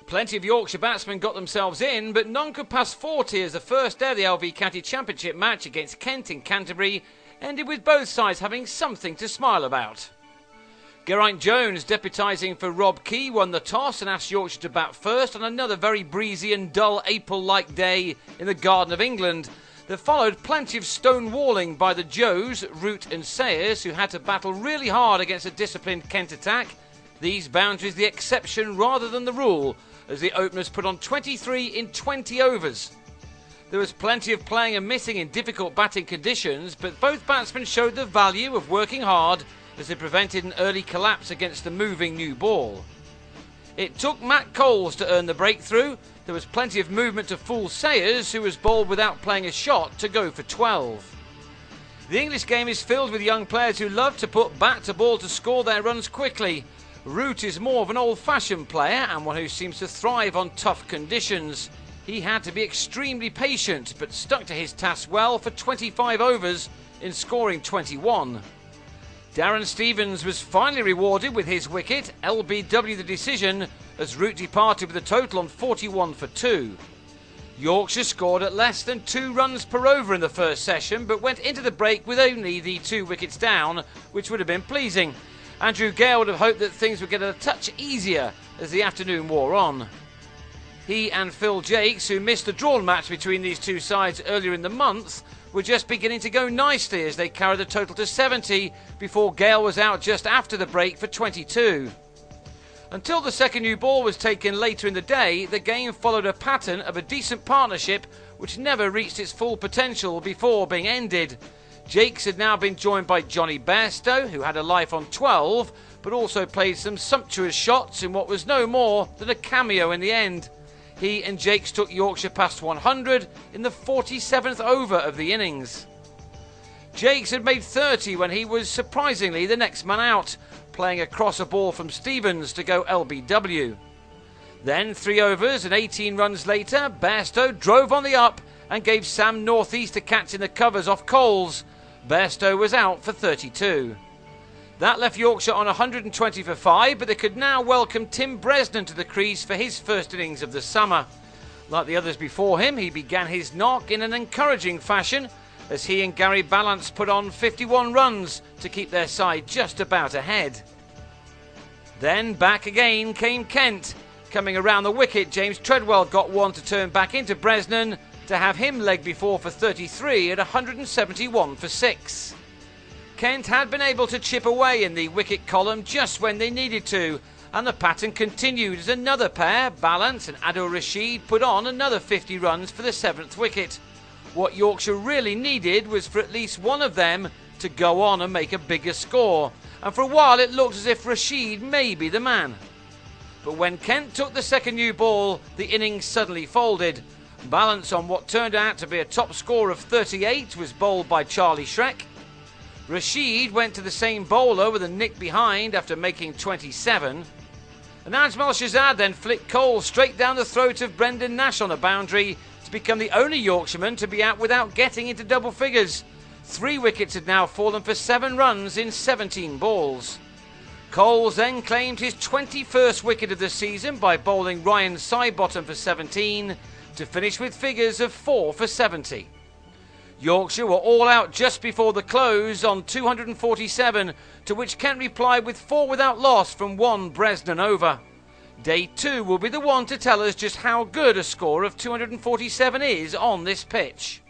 Plenty of Yorkshire batsmen got themselves in, but none could pass 40 as the first day of the LV County Championship match against Kent in Canterbury ended with both sides having something to smile about. Geraint Jones, deputising for Rob Key, won the toss and asked Yorkshire to bat first on another very breezy and dull April-like day in the Garden of England. There followed plenty of stonewalling by the Joes, Root and Sayers, who had to battle really hard against a disciplined Kent attack. These boundaries the exception rather than the rule, as the openers put on 23 in 20 overs. There was plenty of playing and missing in difficult batting conditions, but both batsmen showed the value of working hard as they prevented an early collapse against the moving new ball. It took Matt Coles to earn the breakthrough. There was plenty of movement to fool Sayers, who was bowled without playing a shot, to go for 12. The English game is filled with young players who love to put bat to ball to score their runs quickly. Root is more of an old-fashioned player and one who seems to thrive on tough conditions. He had to be extremely patient, but stuck to his task well for 25 overs in scoring 21. Darren Stevens was finally rewarded with his wicket, LBW the decision, as Root departed with a total on 41 for 2. Yorkshire scored at less than 2 runs per over in the first session, but went into the break with only the 2 wickets down, which would have been pleasing. Andrew Gale would have hoped that things would get a touch easier as the afternoon wore on. He and Phil Jakes, who missed the drawn match between these two sides earlier in the month, were just beginning to go nicely as they carried the total to 70 before Gale was out just after the break for 22. Until the second new ball was taken later in the day, the game followed a pattern of a decent partnership which never reached its full potential before being ended. Jakes had now been joined by Johnny Bairstow, who had a life on 12, but also played some sumptuous shots in what was no more than a cameo in the end. He and Jakes took Yorkshire past 100 in the 47th over of the innings. Jakes had made 30 when he was surprisingly the next man out, playing across a ball from Stevens to go LBW. Then 3 overs and 18 runs later, Bairstow drove on the up and gave Sam North East a catch in the covers off Coles. Bairstow was out for 32. That left Yorkshire on 120 for 5, but they could now welcome Tim Bresnan to the crease for his first innings of the summer. Like the others before him, he began his knock in an encouraging fashion as he and Gary Ballance put on 51 runs to keep their side just about ahead. Then back again came Kent. Coming around the wicket, James Treadwell got one to turn back into Bresnan to have him leg before for 33 at 171 for 6. Kent had been able to chip away in the wicket column just when they needed to, and the pattern continued as another pair, Ballance and Adil Rashid, put on another 50 runs for the 7th wicket. What Yorkshire really needed was for at least one of them to go on and make a bigger score, and for a while it looked as if Rashid may be the man. But when Kent took the second new ball, the innings suddenly folded. Ballance on what turned out to be a top score of 38 was bowled by Charlie Schreck. Rashid went to the same bowler with a nick behind after making 27. And Ajmal Shahzad then flicked Cole straight down the throat of Brendan Nash on a boundary to become the only Yorkshireman to be out without getting into double figures. 3 wickets had now fallen for 7 runs in 17 balls. Coles then claimed his 21st wicket of the season by bowling Ryan Sidebottom for 17 to finish with figures of 4 for 70. Yorkshire were all out just before the close on 247, to which Kent replied with 4 without loss from 1 Bresnan over. Day 2 will be the one to tell us just how good a score of 247 is on this pitch.